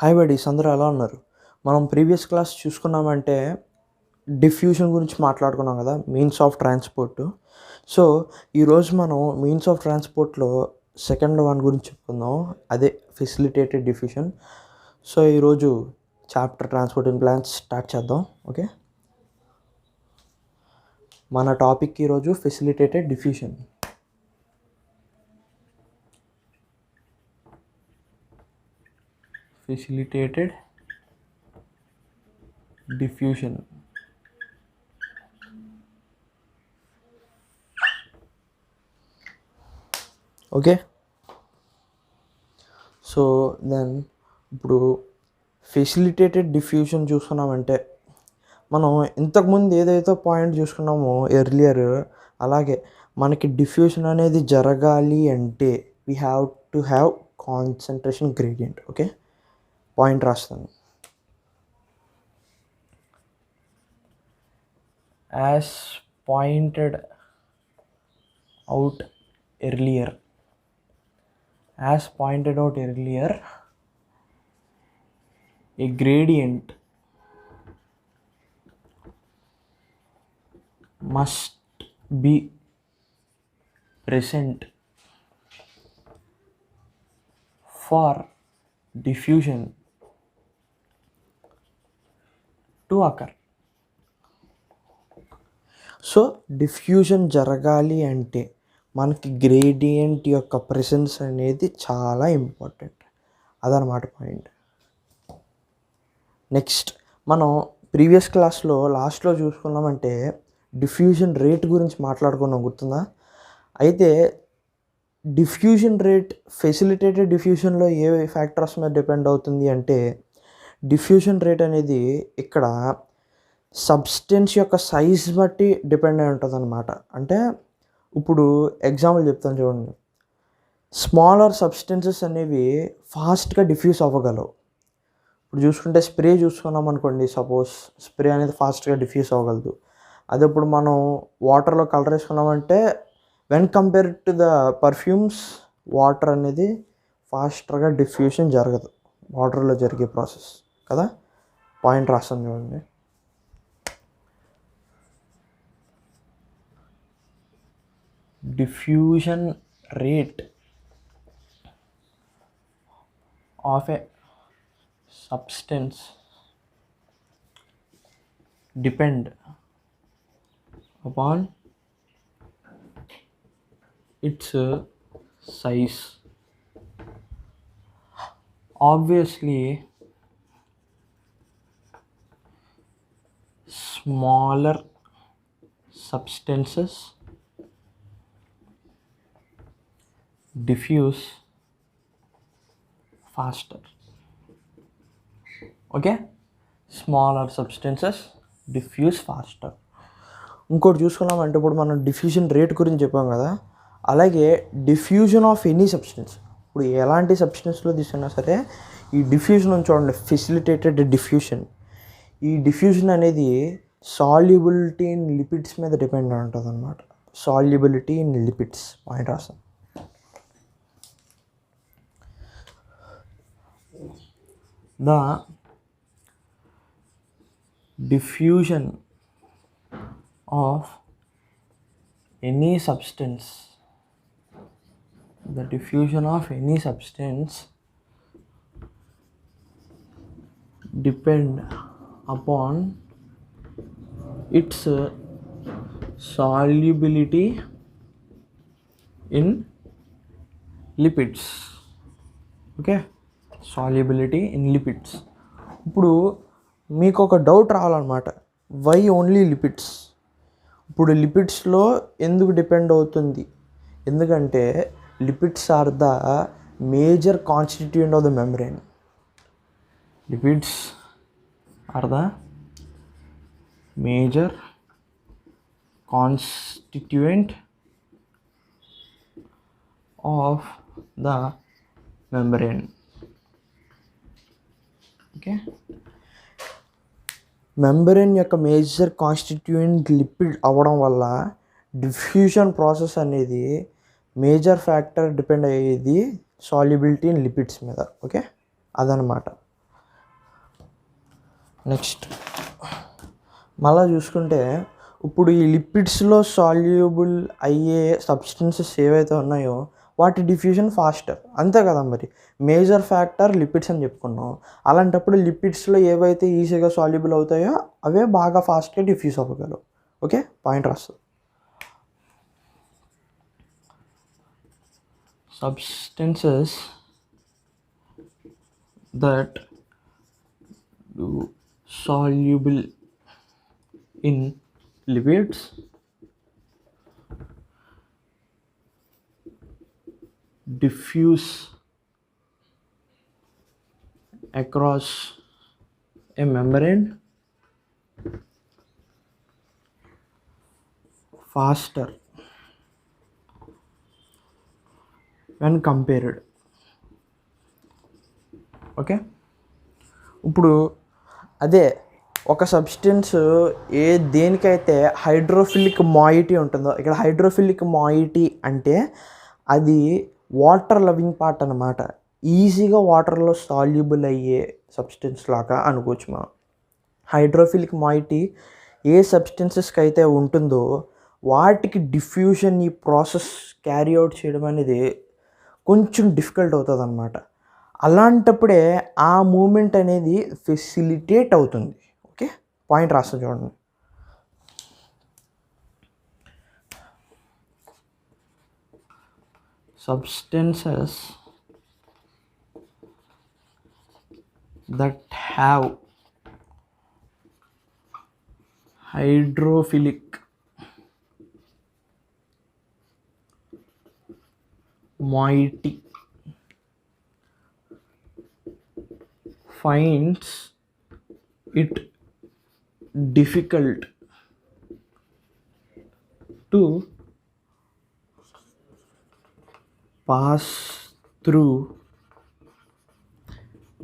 Hi buddies, అందరూ ఎలా ఉన్నారు? మనం ప్రీవియస్ క్లాస్ చూసుకున్నామంటే డిఫ్యూషన్ గురించి మాట్లాడుకున్నాం కదా, మీన్స్ ఆఫ్ ట్రాన్స్పోర్ట్. సో ఈరోజు మనం మీన్స్ ఆఫ్ ట్రాన్స్పోర్ట్లో సెకండ్ వన్ గురించి చెప్పుకుందాం, అదే ఫెసిలిటేటెడ్ డిఫ్యూషన్. సో ఈరోజు chapter transport in plants start చేద్దాం. ఓకే, మన టాపిక్ ఈరోజు facilitated diffusion. Facilitated diffusion. Okay, so then ఇప్పుడు ఫెసిలిటేటెడ్ డిఫ్యూషన్ చూసుకున్నామంటే మనం ఇంతకుముందు ఏదైతే పాయింట్ చూసుకున్నామో ఎర్లియర్, అలాగే మనకి డిఫ్యూషన్ అనేది జరగాలి అంటే we have to have concentration gradient. Okay, point రాస్తాను. As pointed out earlier, a gradient must be present for diffusion to occur. So diffusion జరగాలి అంటే మనకి గ్రేడియంట్ యొక్క ప్రెసెన్స్ అనేది చాలా ఇంపార్టెంట్. అదనమాట పాయింట్. నెక్స్ట్ మనం ప్రీవియస్ క్లాస్లో లాస్ట్లో చూసుకున్నామంటే డిఫ్యూజన్ రేట్ గురించి మాట్లాడుకున్నాం, గుర్తుందా? అయితే డిఫ్యూజన్ రేట్ ఫెసిలిటేటెడ్ డిఫ్యూజన్లో ఏ ఫ్యాక్టర్స్ మీద డిపెండ్ అవుతుంది అంటే డిఫ్యూజన్ రేట్ అనేది ఇక్కడ సబ్స్టెన్స్ యొక్క సైజ్ బట్టి డిపెండ్ అయి ఉంటుంది అనమాట. అంటే ఇప్పుడు ఎగ్జాంపుల్ చెప్తాను చూడండి, స్మాలర్ సబ్స్టెన్సెస్ అనేవి ఫాస్ట్గా డిఫ్యూజ్ అవ్వగలవు. ఇప్పుడు చూసుకుంటే స్ప్రే చూసుకున్నాం అనుకోండి, సపోజ్ స్ప్రే అనేది ఫాస్ట్గా డిఫ్యూజ్ అవ్వగలదు. అదే ఇప్పుడు మనం వాటర్లో కలర్ వేసుకున్నామంటే when compare to the perfumes, water అనేది ఫాస్ట్గా డిఫ్యూషన్ జరగదు, వాటర్లో జరిగే ప్రాసెస్ కదా. పాయింట్ రాస్తాను చూడండి. Diffusion rate of a substance depend upon its size. Obviously, smaller substances diffuse faster. Okay, smaller substances diffuse faster. ఇంకోటి చూసుకున్నామంటే ఇప్పుడు మనం డిఫ్యూజన్ రేట్ గురించి చెప్పాం కదా, అలాగే డిఫ్యూజన్ ఆఫ్ ఎనీ సబ్స్టెన్స్, ఇప్పుడు ఎలాంటి సబ్స్టెన్స్లో తీసుకున్నా సరే ఈ డిఫ్యూజన్ చూడండి, ఫెసిలిటేటెడ్ డిఫ్యూషన్. ఈ డిఫ్యూజన్ అనేది సాల్యుబిలిటీ ఇన్ లిపిడ్స్ మీద డిపెండ్ అయి ఉంటుంది అనమాట. సాల్యుబిలిటీ ఇన్ లిపిడ్స్ పాయింట్ రాస్తాం. The diffusion of any substance depend upon its solubility in lipids. Okay, solubility in lipids. ఇప్పుడు మీకు ఒక డౌట్ రావాలన్నమాట, వై ఓన్లీ లిపిడ్స్? ఇప్పుడు లిపిడ్స్లో ఎందుకు డిపెండ్ అవుతుంది? ఎందుకంటే lipids are the major constituent of the membrane. Lipids are the major constituent of the membrane. Okay, membrane యొక్క major constituent lipid అవ్వడం వల్ల డిఫ్యూషన్ ప్రాసెస్ అనేది మేజర్ ఫ్యాక్టర్ డిపెండ్ అయ్యేది సాల్యుబిలిటీ ఇన్ లిపిడ్స్ మీద. ఓకే, అదనమాట. Next మళ్ళీ చూసుకుంటే ఇప్పుడు ఈ లిపిడ్స్లో సాల్యుబుల్ అయ్యే సబ్స్టెన్సెస్ ఏవైతే ఉన్నాయో వాటి డిఫ్యూజన్ ఫాస్టర్, అంతే కదా. మరి మేజర్ ఫ్యాక్టర్ లిపిడ్స్ అని చెప్పుకున్నాం. అలాంటప్పుడు లిపిడ్స్లో ఏవైతే ఈజీగా సాల్యుబుల్ అవుతాయో అవే బాగా ఫాస్ట్గా డిఫ్యూజ్ అవ్వగలవు. ఓకే, పాయింట్ రాస్తుంది. Substances that do soluble in lipids diffuse across a membrane faster when compared. Okay, ఇప్పుడు అదే ఒక సబ్స్టెన్స్ దేనికైతే హైడ్రోఫిలిక్ మాయిటీ ఉంటుందో, ఇక్కడ హైడ్రోఫిలిక్ మాయిటీ అంటే అది వాటర్ లవింగ్ పార్ట్ అన్నమాట. ఈజీగా వాటర్లో సాల్యుబుల్ అయ్యే సబ్స్టెన్స్ లాగా అనుకోవచ్చు మనం. హైడ్రోఫిలిక్ మాయిటీ ఏ సబ్స్టెన్సెస్కి అయితే ఉంటుందో వాటికి డిఫ్యూజన్ ఈ ప్రాసెస్ క్యారీ అవుట్ చేయడం అనేది కొంచెం డిఫికల్ట్ అవుతుంది అన్నమాట. అలాంటప్పుడే ఆ మూమెంట్ అనేది ఫెసిలిటేట్ అవుతుంది. ఓకే, పాయింట్ రాస్తా చూడండి. Substances that have hydrophilic moiety finds it difficult to pass through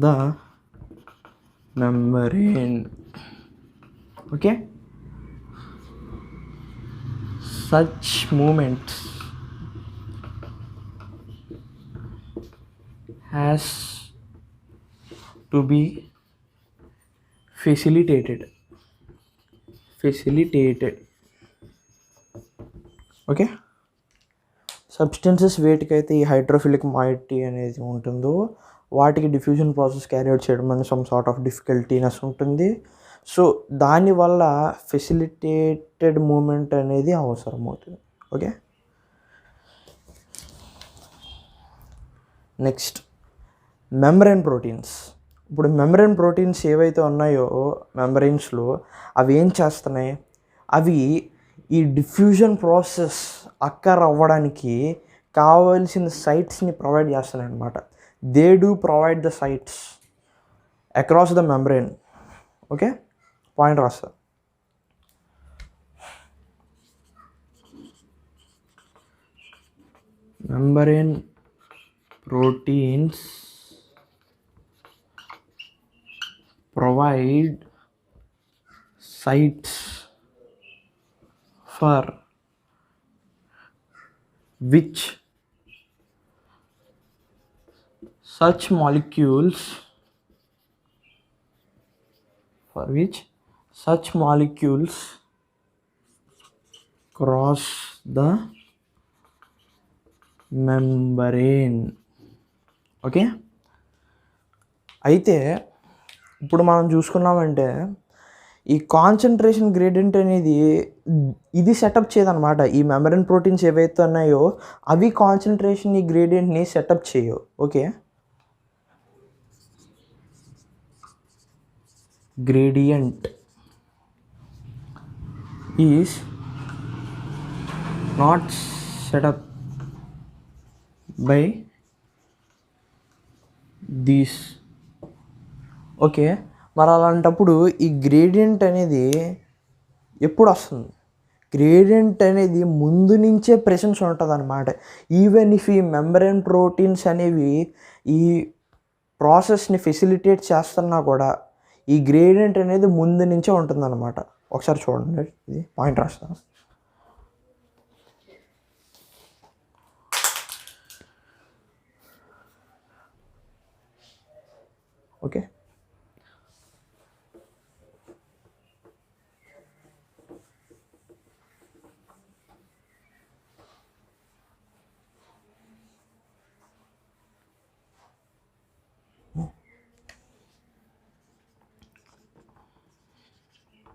the membrane. Okay, such movements has to be facilitated. Okay, substances వేటికైతే ఈ హైడ్రోఫిలిక్ మాయిటీ అనేది ఉంటుందో వాటికి డిఫ్యూజన్ ప్రాసెస్ క్యారీ అవుట్ చేయడం అనేది సమ్ సార్ట్ ఆఫ్ డిఫికల్టీనెస్ ఉంటుంది. So దానివల్ల facilitated moment అనేది అవసరం అవుతుంది. Okay, next membrane proteins. ఇప్పుడు మెంబ్రేన్ ప్రోటీన్స్ ఏవైతే ఉన్నాయో మెంబ్రెయిన్స్లో అవి ఏం చేస్తున్నాయి, అవి ఈ డిఫ్యూజన్ ప్రాసెస్ అక్కర్ అవ్వడానికి కావాల్సిన సైట్స్ని ప్రొవైడ్ చేస్తున్నాయి అన్నమాట. They do provide the sites across the membrane. Okay, point రాస్తా. Membrane proteins provide sites for which such molecules cross the membrane. ఓకే, అయితే ఇప్పుడు మనం చూసుకున్నామంటే ఈ కాన్సన్ట్రేషన్ గ్రేడియంట్ అనేది ఇది సెటప్ చేయదన్నమాట. ఈ మెంబ్రేన్ ప్రోటీన్స్ ఏవైతే ఉన్నాయో అవి కాన్సన్ట్రేషన్ ఈ గ్రేడియంట్ని సెటప్ చేయవు. Okay, gradient is not set up by these. Okay, మరి అలాంటప్పుడు ఈ గ్రేడియంట్ అనేది ఎప్పుడు వస్తుంది? గ్రేడియంట్ అనేది ముందు నుంచే ప్రెసెన్స్ ఉంటుంది అన్నమాట. ఈవెన్ ఇఫ్ ఈ మెంబ్రేన్ ప్రోటీన్స్ అనేవి ఈ ప్రాసెస్ని ఫెసిలిటేట్ చేస్తున్నా కూడా ఈ గ్రేడియంట్ అనేది ముందు నుంచే ఉంటుందన్నమాట. ఒకసారి చూడండి, ఇది పాయింట్ రాస్తాను. Okay,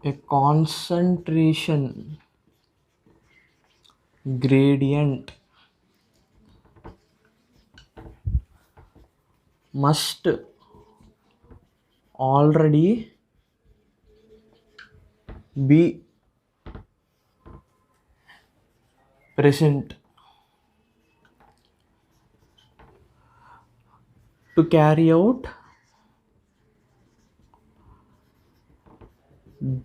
a concentration gradient must already be present to carry out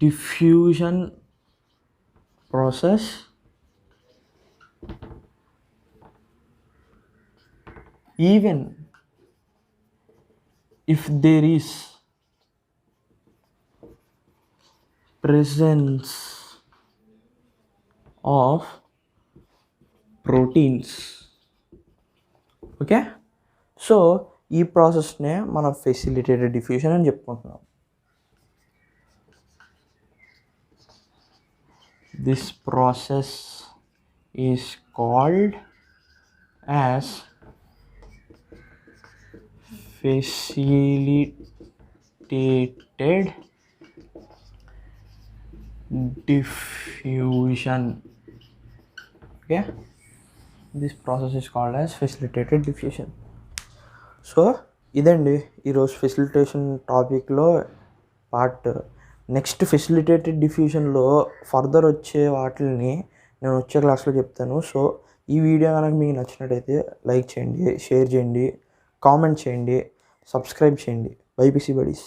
diffusion process even if there is presence of proteins. Okay, so ఈ ప్రాసెస్నే మనం ఫెసిలిటేటెడ్ డిఫ్యూషన్ అని చెప్పుకుంటున్నాం. This process is called as facilitated diffusion. Okay, this process is called as facilitated diffusion. So ఇదండి ఈరోజు facilitation టాపిక్లో part. Next facilitated డిఫ్యూషన్లో further వచ్చే వాటిని నేను వచ్చే క్లాస్లో చెప్తాను. సో ఈ వీడియో కనుక మీకు నచ్చినట్టయితే లైక్ చేయండి, షేర్ చేయండి, కామెంట్ చేయండి, సబ్స్క్రైబ్ చేయండి. BiPC buddies.